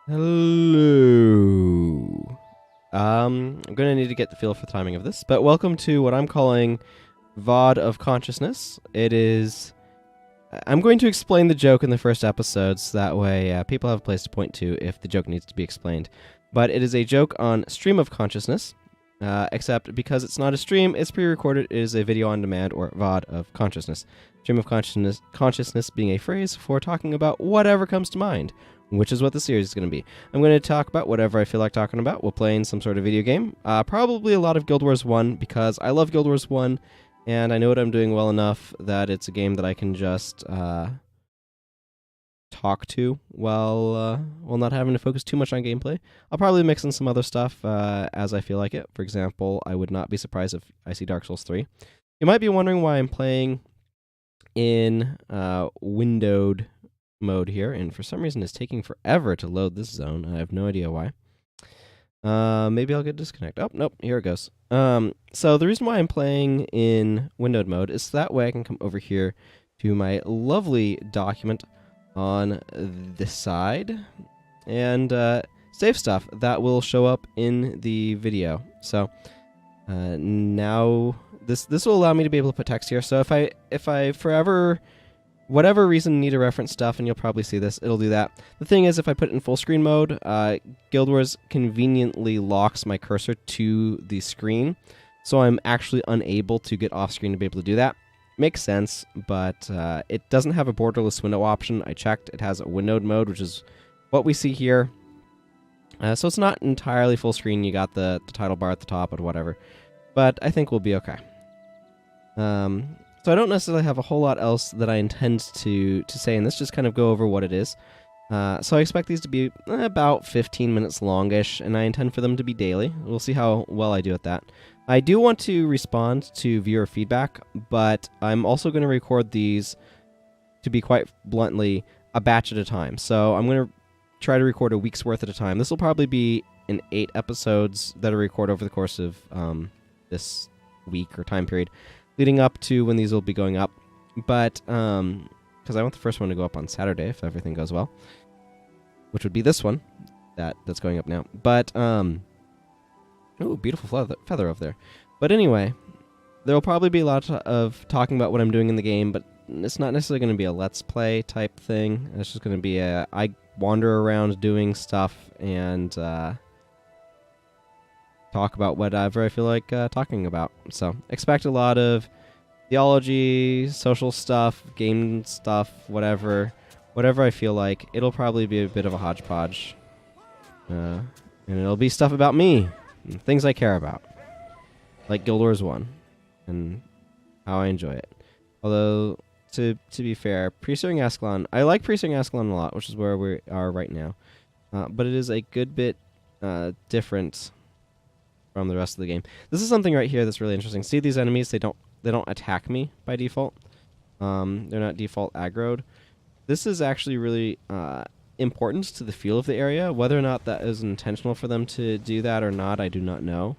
Hello. I'm going to need to get the feel for the timing of this, but welcome to what I'm calling VOD of Consciousness. It is... I'm going to explain the joke in the first episode, so that way people have a place to point to if the joke needs to be explained. But it is a joke on stream of consciousness, except because it's not a stream, it's pre-recorded, it is a video on demand, or VOD of Consciousness. Stream of consciousness being a phrase for talking about whatever comes to mind, which is what the series is going to be. I'm going to talk about whatever I feel like talking about. We'll play in some sort of video game. Probably a lot of Guild Wars 1, because I love Guild Wars 1, and I know what I'm doing well enough that it's a game that I can just talk to while not having to focus too much on gameplay. I'll probably mix in some other stuff as I feel like it. For example, I would not be surprised if I see Dark Souls 3. You might be wondering why I'm playing in windowed mode here, and for some reason it's taking forever to load this zone. I have no idea why. Maybe I'll get disconnect. Oh, nope, here it goes. So the reason why I'm playing in windowed mode is so that way I can come over here to my lovely document on this side and save stuff that will show up in the video. So now this will allow me to be able to put text here. So if I forever, whatever reason, need to reference stuff, and you'll probably see this, it'll do that. The thing is, if I put it in full screen mode, Guild Wars conveniently locks my cursor to the screen, so I'm actually unable to get off screen to be able to do that. Makes sense, but it doesn't have a borderless window option. I checked. It has a windowed mode, which is what we see here. So it's not entirely full screen. You got the title bar at the top and whatever, but I think we'll be okay. So I don't necessarily have a whole lot else that I intend to say in this, just kind of go over what it is. So I expect these to be about 15 minutes longish, and I intend for them to be daily. We'll see how well I do at that. I do want to respond to viewer feedback, but I'm also going to record these, to be quite bluntly, a batch at a time. So I'm going to try to record a week's worth at a time. This will probably be in 8 episodes that I record over the course of this week or time period, leading up to when these will be going up. But, because I want the first one to go up on Saturday, if everything goes well, which would be this one that's going up now. But, ooh, beautiful feather over there. But anyway, there will probably be a lot of talking about what I'm doing in the game, but it's not necessarily going to be a let's play type thing. It's just going to be I wander around doing stuff and talk about whatever I feel like talking about. So expect a lot of theology, social stuff, game stuff, whatever I feel like. It'll probably be a bit of a hodgepodge, and it'll be stuff about me and things I care about, like Guild Wars 1 and how I enjoy it. Although to be fair, Pre-Searing Ascalon, I like Pre-Searing Ascalon a lot, which is where we are right now, but it is a good bit different from the rest of the game. This is something right here that's really interesting. See these enemies? They don't attack me by default. They're not default aggroed. This is actually really important to the feel of the area. Whether or not that is intentional for them to do that or not, I do not know.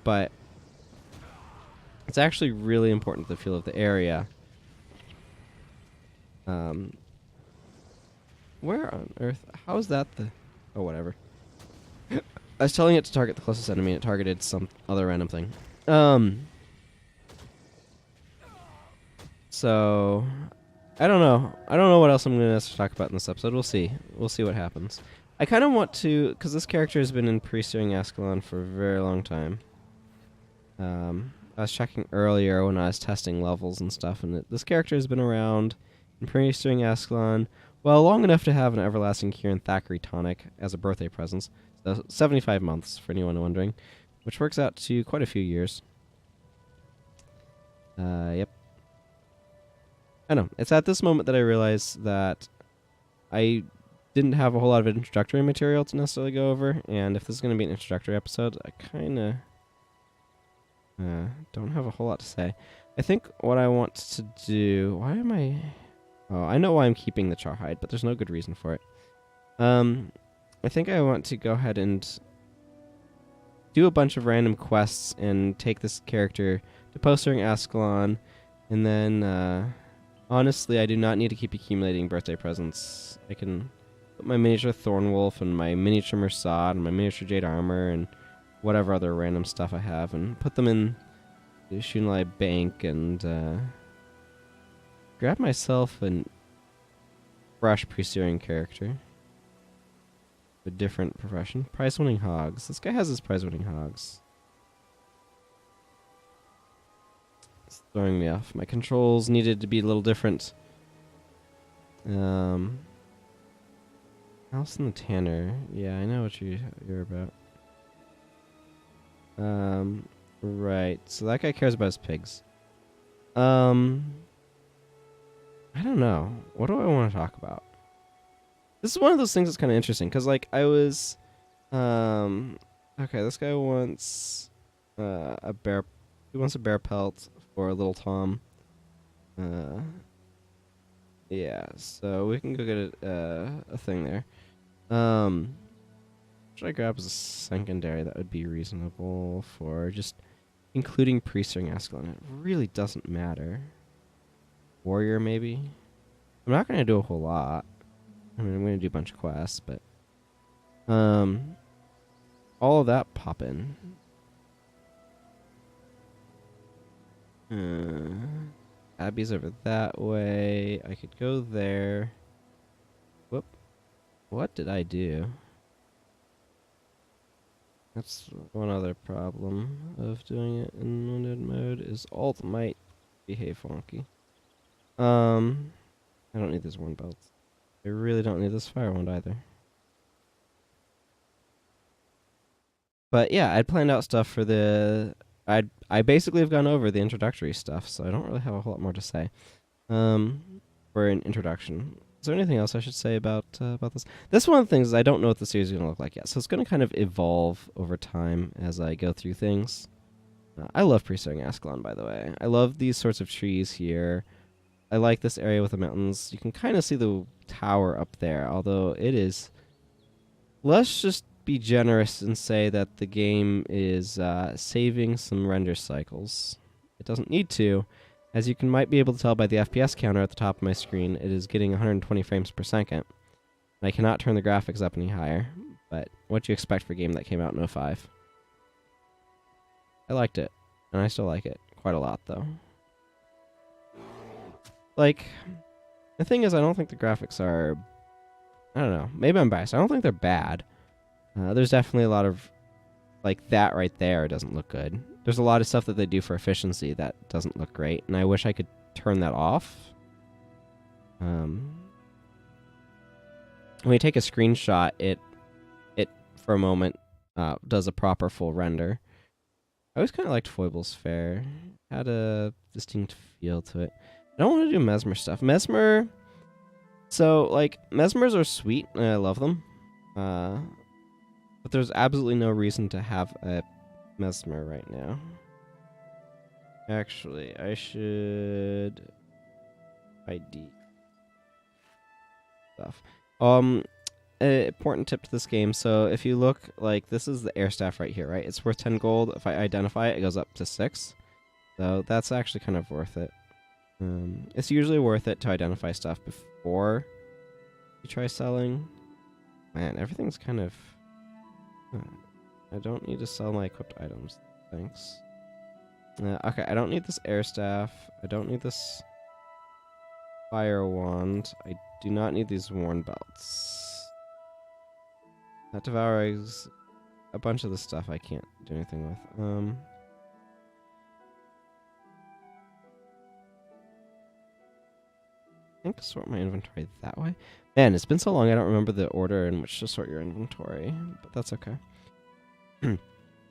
But it's actually really important to the feel of the area. Where on earth? How is that the... Oh, whatever. I was telling it to target the closest enemy, and it targeted some other random thing. So, I don't know. I don't know what else I'm going to talk about in this episode. We'll see. We'll see what happens. I kind of want to, because this character has been in Pre-Searing Ascalon for a very long time. I was checking earlier when I was testing levels and stuff, and this character has been around in Pre-Searing Ascalon, well, long enough to have an Everlasting Cure and Thackeray Tonic as a birthday present. So 75 months, for anyone wondering, which works out to quite a few years. Yep. I know. It's at this moment that I realize that I didn't have a whole lot of introductory material to necessarily go over, and if this is going to be an introductory episode, I kind of don't have a whole lot to say. I think what I want to do... Why am I... Oh, I know why I'm keeping the Charhide, but there's no good reason for it. I think I want to go ahead and do a bunch of random quests and take this character to Pre-Searing Ascalon, and then, honestly, I do not need to keep accumulating birthday presents. I can put my miniature Thornwolf and my miniature Mersad and my miniature Jade Armor and whatever other random stuff I have and put them in the Shunlai Bank and grab myself a fresh pre-steering character. A different profession. Prize-winning hogs. This guy has his prize-winning hogs. It's throwing me off. My controls needed to be a little different. House in the Tanner. Yeah, I know what you're about. Right. So that guy cares about his pigs. I don't know. What do I want to talk about? This is one of those things that's kind of interesting, because, like, I was... okay, this guy wants a bear... He wants a bear pelt for little Tom. Yeah, so we can go get a thing there. Should I grab as a secondary that would be reasonable for just including priest or Ascalon? It really doesn't matter. Warrior, maybe? I'm not going to do a whole lot. I mean, I'm going to do a bunch of quests, but... all of that pop in. Abbey's over that way. I could go there. Whoop. What did I do? That's one other problem of doing it in limited mode is alt might behave wonky. I don't need this one belt. I really don't need this fire wand either. But yeah, I'd planned out stuff for the... I basically have gone over the introductory stuff, so I don't really have a whole lot more to say. For an introduction. Is there anything else I should say about this? This one of the things is I don't know what the series is going to look like yet, so it's going to kind of evolve over time as I go through things. I love pre-starting Ascalon, by the way. I love these sorts of trees here. I like this area with the mountains. You can kind of see the tower up there, although it is... Let's just be generous and say that the game is saving some render cycles. It doesn't need to. As you might be able to tell by the FPS counter at the top of my screen, it is getting 120 frames per second. I cannot turn the graphics up any higher, but what do you expect for a game that came out in 05? I liked it, and I still like it quite a lot, though. Like, the thing is, I don't think the graphics are... I don't know. Maybe I'm biased. I don't think they're bad. There's definitely a lot of... Like, that right there doesn't look good. There's a lot of stuff that they do for efficiency that doesn't look great, and I wish I could turn that off. When you take a screenshot, it for a moment does a proper full render. I always kind of liked Foible's Fair. Had a distinct feel to it. I don't want to do Mesmer stuff. Mesmer... So, like, Mesmers are sweet, and I love them. But there's absolutely no reason to have a Mesmer right now. Actually, I should... ID stuff. Important tip to this game. So if you look, like, this is the air staff right here, right? It's worth 10 gold. If I identify it, it goes up to 6. So that's actually kind of worth it. It's usually worth it to identify stuff before you try selling. Man, everything's kind of... I don't need to sell my equipped items. Thanks. Okay, I don't need this air staff. I don't need this fire wand. I do not need these worn belts. That devours a bunch of the stuff I can't do anything with. I think sort my inventory that way. Man, it's been so long I don't remember the order in which to sort your inventory, but that's okay.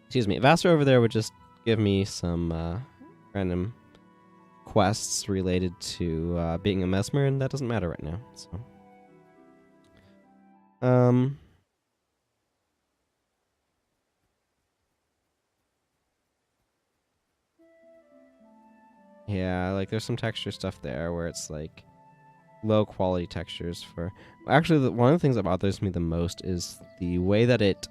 Excuse me. Vassar over there would just give me some random quests related to being a Mesmer, and that doesn't matter right now. So, yeah, like there's some texture stuff there where it's like low quality textures for... Actually, one of the things that bothers me the most is the way that it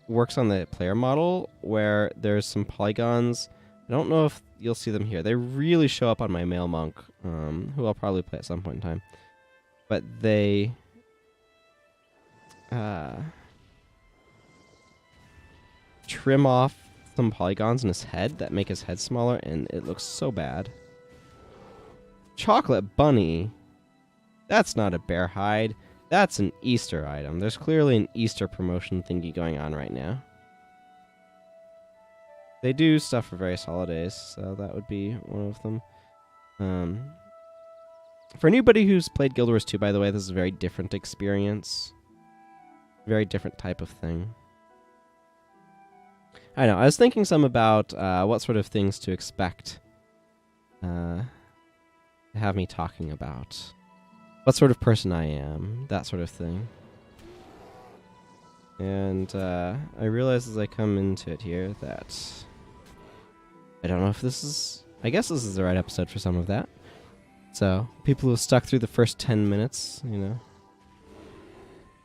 works on the player model, where there's some polygons. I don't know if you'll see them here. They really show up on my male monk, who I'll probably play at some point in time. but they trim off some polygons in his head that make his head smaller, and it looks so bad. Chocolate bunny. That's not a bear hide. That's an Easter item. There's clearly an Easter promotion thingy going on right now. They do stuff for various holidays, so that would be one of them. For anybody who's played Guild Wars 2, by the way, this is a very different experience. Very different type of thing. I know, I was thinking some about what sort of things to expect to have me talking about. What sort of person I am, that sort of thing. And I realize as I come into it here that I don't know if this is... I guess this is the right episode for some of that. So, people who have stuck through the first 10 minutes, you know,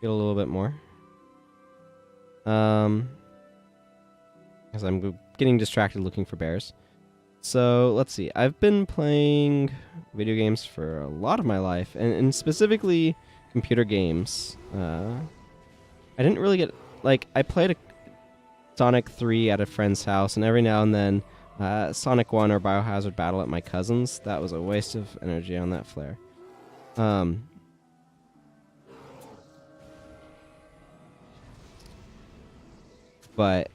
get a little bit more. Because I'm getting distracted looking for bears. So, let's see. I've been playing video games for a lot of my life, and specifically computer games. I didn't really get... Like, I played a Sonic 3 at a friend's house, and every now and then Sonic 1 or Biohazard Battle at my cousin's. That was a waste of energy on that flare. But...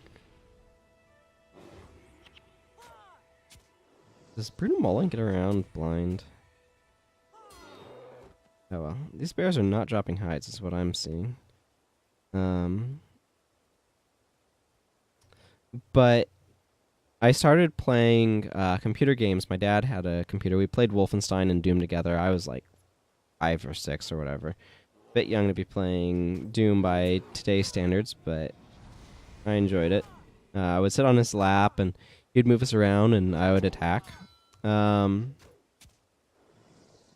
Does Bruno Mullen get around blind? Oh well. These bears are not dropping hides, is what I'm seeing. But I started playing computer games. My dad had a computer. We played Wolfenstein and Doom together. I was like 5 or 6 or whatever. Bit young to be playing Doom by today's standards, but I enjoyed it. I would sit on his lap and he'd move us around and I would attack.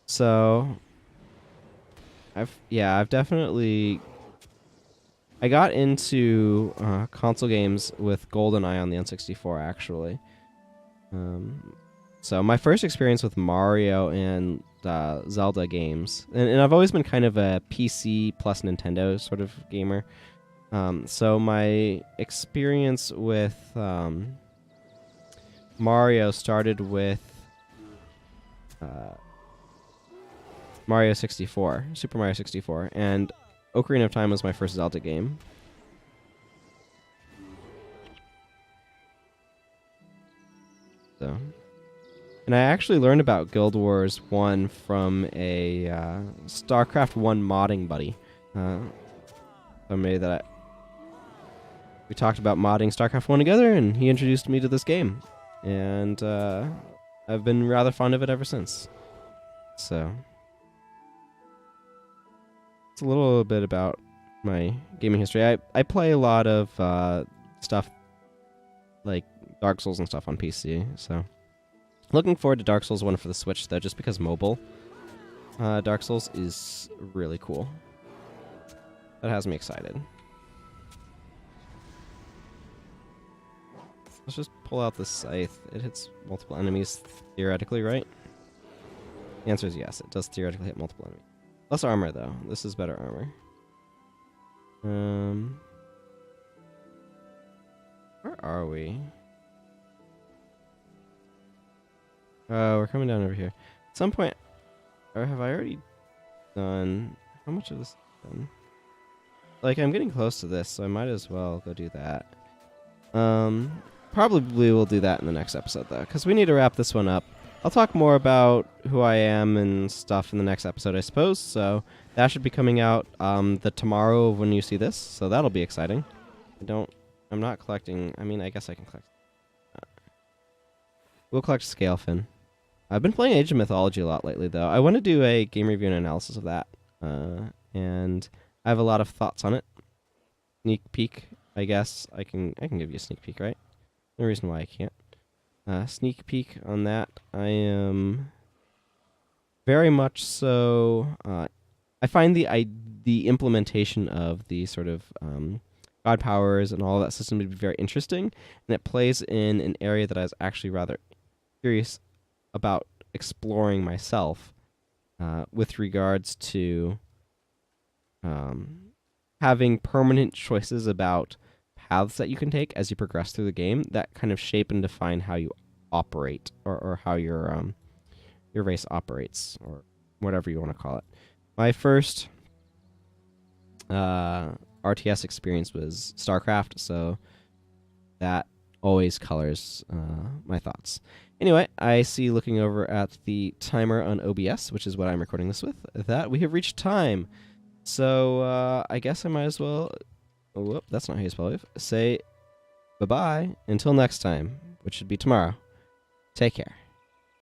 So I've definitely... I got into console games with GoldenEye on the N64, actually. So my first experience with Mario and Zelda games, and I've always been kind of a PC plus Nintendo sort of gamer. So my experience with Mario started with Mario 64, Super Mario 64, and Ocarina of Time was my first Zelda game. So, and I actually learned about Guild Wars 1 from a StarCraft 1 modding buddy. Somebody that we talked about modding StarCraft 1 together, and he introduced me to this game. And I've been rather fond of it ever since. So... It's a little bit about my gaming history. I play a lot of stuff like Dark Souls and stuff on PC, so looking forward to Dark Souls 1 for the Switch, though, just because mobile Dark Souls is really cool. That has me excited. Let's just pull out the scythe. It hits multiple enemies, theoretically, right? The answer is yes, it does theoretically hit multiple enemies. Less armor, though. This is better armor. Where are we? Oh, we're coming down over here. At some point... Or have I already done... How much of this is done? Like, I'm getting close to this, so I might as well go do that. Probably we'll do that in the next episode, though, because we need to wrap this one up. I'll talk more about who I am and stuff in the next episode, I suppose. So that should be coming out the tomorrow of when you see this. So that'll be exciting. I'm not collecting. I mean, I guess I can collect. We'll collect Scalefin. I've been playing Age of Mythology a lot lately, though. I want to do a game review and analysis of that, and I have a lot of thoughts on it. Sneak peek, I guess. I can give you a sneak peek, right? No reason why I can't. Sneak peek on that. I am very much so... I find the implementation of the sort of god powers and all of that system to be very interesting, and it plays in an area that I was actually rather curious about exploring myself. with regards to having permanent choices about paths that you can take as you progress through the game that kind of shape and define how you operate, or how your race operates, or whatever you want to call it. My first RTS experience was StarCraft, so that always colors my thoughts. Anyway, I see, looking over at the timer on OBS, which is what I'm recording this with, that we have reached time. So I guess I might as well... Whoop, that's not how you spell it. Say bye-bye until next time, which should be tomorrow. Take care.